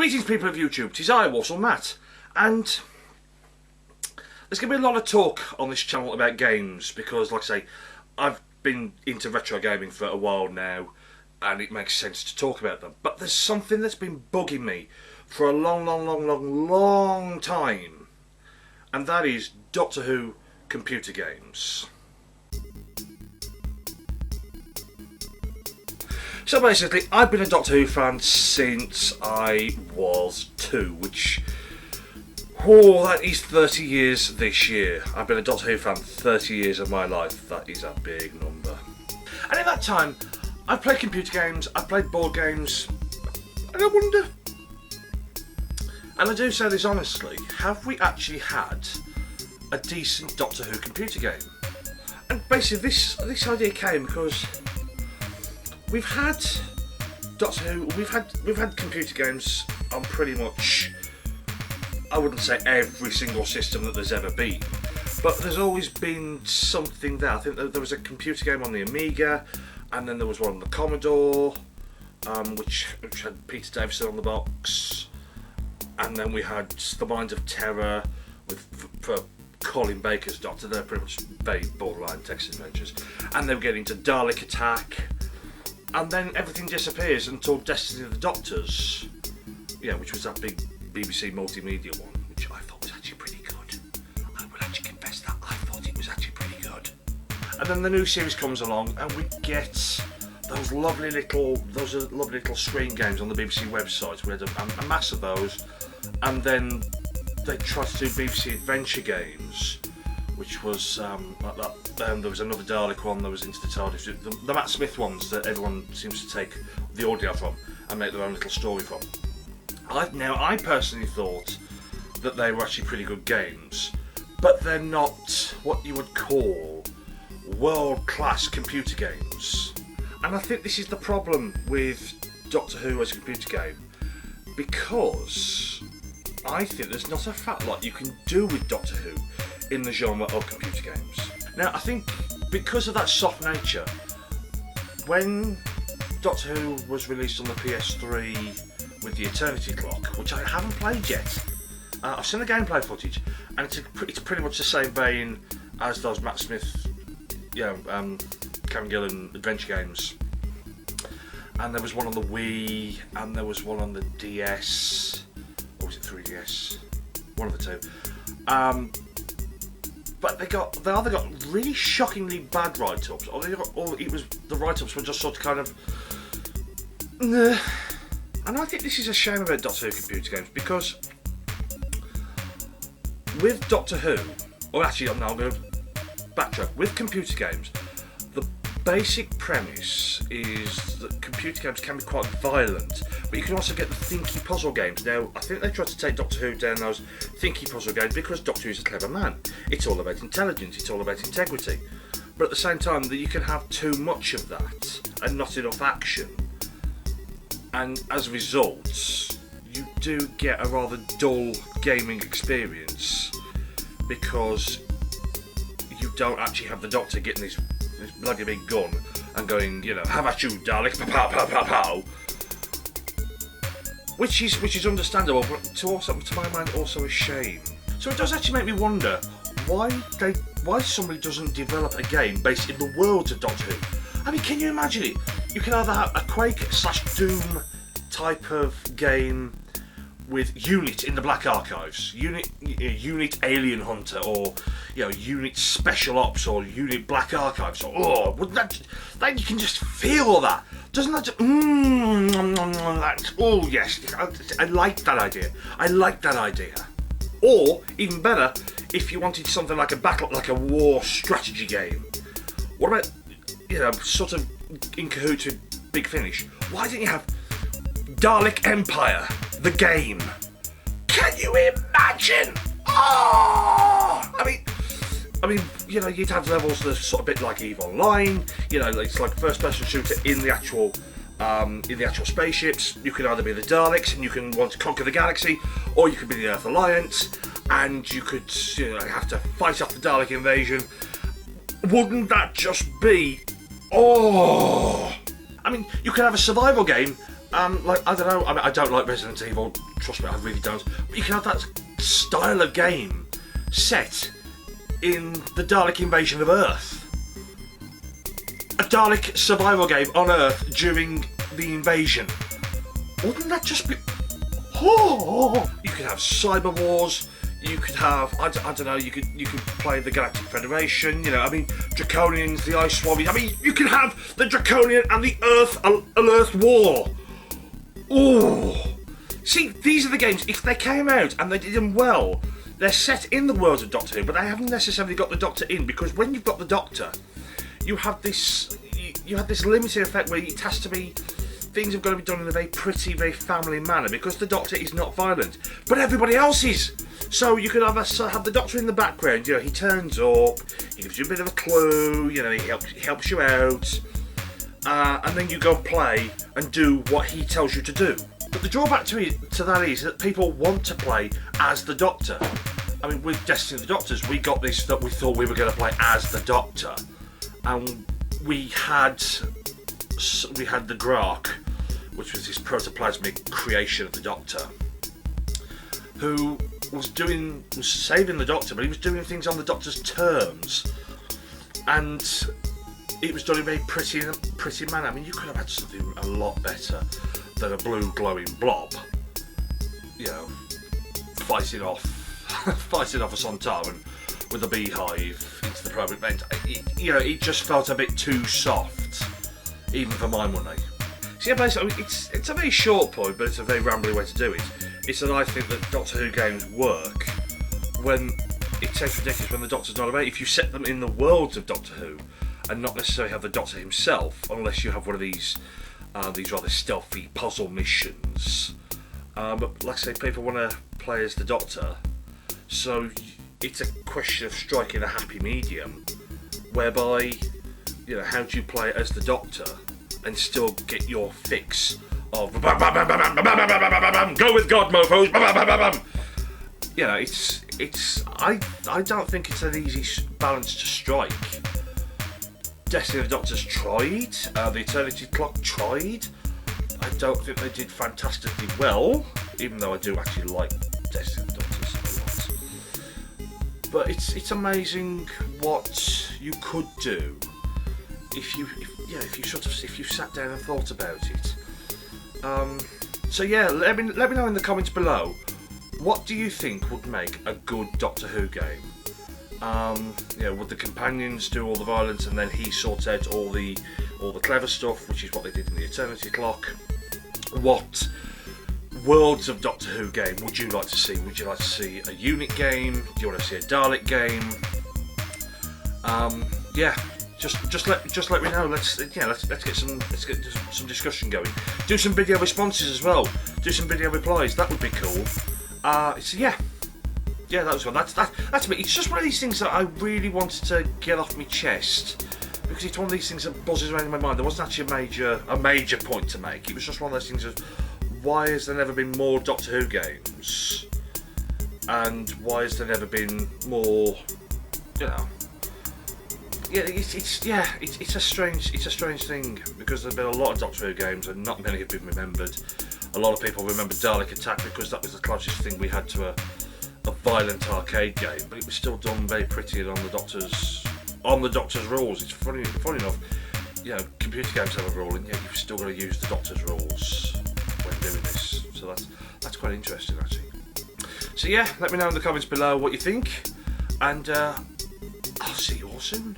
Greetings people of YouTube, 'tis I, Warsaw Matt, and there's going to be a lot of talk on this channel about games because, like I say, I've been into retro gaming for a while now and it makes sense to talk about them. But there's something that's been bugging me for a long time, and that is Doctor Who computer games. So basically, I've been a Doctor Who fan since I was 2, which, that is 30 years this year. I've been a Doctor Who fan 30 years of my life. That is a big number. And in that time, I've played computer games, I've played board games, and I wonder, and I do say this honestly, have we actually had a decent Doctor Who computer game? And basically this idea came because we've had Doctor Who, we've had computer games on pretty much, I wouldn't say every single system that there's ever been, but there's always been something there. I think there was a computer game on the Amiga, and then there was one on the Commodore, which had Peter Davison on the box, and then we had The Mind of Terror for Colin Baker's Doctor. They're pretty much very borderline text adventures, and they were getting to Dalek Attack. And then everything disappears until Destiny of the Doctors, which was that big BBC multimedia one, which I thought was actually pretty good. I will actually confess that I thought it was actually pretty good. And then the new series comes along, and we get those lovely little screen games on the BBC website. We had a mass of those, and then they tried to do BBC Adventure games, which was like that. There was another Dalek one. There was Into the TARDIS. The Matt Smith ones that everyone seems to take the audio from and make their own little story from. I personally thought that they were actually pretty good games, but they're not what you would call world-class computer games. And I think this is the problem with Doctor Who as a computer game, because I think there's not a fat lot you can do with Doctor Who in the genre of computer games. Now, I think because of that soft nature, when Doctor Who was released on the PS3 with the Eternity Clock, which I haven't played yet, I've seen the gameplay footage, and it's pretty much the same vein as those Matt Smith, Karen Gillan adventure games. And there was one on the Wii, and there was one on the DS, or was it 3DS? One of the two. But they either got really shockingly bad write-ups, or the write-ups were just sort of kind of. And I think this is a shame about Doctor Who computer games, because with Doctor Who, or actually, I'm going to backtrack. With computer games, the basic premise is that computer games can be quite violent, but you can also get the thinky puzzle games. Now, I think they tried to take Doctor Who down those thinky puzzle games because Doctor Who's a clever man. It's all about intelligence, it's all about integrity. But at the same time, that you can have too much of that and not enough action. And as a result, you do get a rather dull gaming experience because you don't actually have the Doctor getting this bloody big gun and going, have at you, Dalek, pow, pow, pow, pow. Which is understandable, but to my mind, also a shame. So it does actually make me wonder why somebody doesn't develop a game based in the world of Doctor Who. I mean, can you imagine it? You can either have a Quake/Doom type of game with Unit in the Black Archives, Unit Alien Hunter, or Unit Special Ops, or Unit Black Archives. Wouldn't that you can just feel that? Doesn't that just, yes, I like that idea. Or even better, if you wanted something like a war strategy game. What about sort of in cahoots with Big Finish? Why didn't you have Dalek Empire, the game? Can you imagine? I mean, you'd have levels that are sort of a bit like EVE Online. It's like a first-person shooter in the actual spaceships. You can either be the Daleks and you can want to conquer the galaxy, or you could be the Earth Alliance and you could have to fight off the Dalek invasion. Wouldn't that just be I mean, you could have a survival game Like, I don't know, I mean, I don't like Resident Evil, trust me, I really don't. But you can have that style of game set in the Dalek invasion of Earth. A Dalek survival game on Earth during the invasion. Wouldn't that just be... Oh! You could have Cyber Wars, you could have, I don't know, you could play the Galactic Federation, you know, I mean, Draconians, the Ice Swabbies, I mean, you could have the Draconian and the Earth War. Ooh! See, these are the games, if they came out and they did them well, they're set in the world of Doctor Who, but they haven't necessarily got the Doctor in, because when you've got the Doctor, you have this limited effect where it has to be, things have got to be done in a very pretty, very family manner, because the Doctor is not violent, but everybody else is. So you could have the Doctor in the background, you know, he turns up, he gives you a bit of a clue, you know, he helps you out, and then you go play and do what he tells you to do. But the drawback to that is that people want to play as the Doctor. I mean, with Destiny of the Doctors, we got this that we thought we were going to play as the Doctor, and we had the Grark, which was this protoplasmic creation of the Doctor, who was saving the Doctor, but he was doing things on the Doctor's terms, and it was done in a very pretty manner. I mean, you could have had something a lot better than a blue glowing blob, you know, fighting off a Sontaran with a beehive into the private vent. You know, it just felt a bit too soft, even for my money. See, basically, it's a very short point, but it's a very rambling way to do it. It's that I think that Doctor Who games work when it takes ridiculous when the Doctor's not about. If you set them in the worlds of Doctor Who, and not necessarily have the Doctor himself, unless you have one of these rather stealthy puzzle missions. But like I say, people want to play as the Doctor, so it's a question of striking a happy medium, whereby, you know, how do you play as the Doctor and still get your fix of go with God, mofos. You know, I don't think it's an easy balance to strike. Destiny of the Doctors tried, the Eternity Clock tried. I don't think they did fantastically well, even though I do actually like Destiny of the Doctors a lot. But it's amazing what you could do if you sat down and thought about it. So yeah, let me know in the comments below, what do you think would make a good Doctor Who game? You know, would the companions do all the violence and then he sorts out all the clever stuff, which is what they did in the Eternity Clock? What worlds of Doctor Who game would you like to see? Would you like to see a unit game? Do you want to see a Dalek game? Yeah, just let me know. Let's get some discussion going. Do some video responses as well. Do some video replies. That would be cool. So yeah. Yeah, that was fun. That's me. It's just one of these things that I really wanted to get off my chest, because it's one of these things that buzzes around in my mind. There wasn't actually a major point to make. It was just one of those things of, why has there never been more Doctor Who games? And why has there never been more, you know? Yeah, it's a strange thing, because there've been a lot of Doctor Who games and not many have been remembered. A lot of people remember Dalek Attack because that was the closest thing we had to a violent arcade game, but it was still done very pretty and on the Doctor's rules. It's funny enough, you know, computer games have a rule, and yet you've still got to use the Doctor's rules when doing this. So that's quite interesting, actually. So yeah, let me know in the comments below what you think, and I'll see you all soon.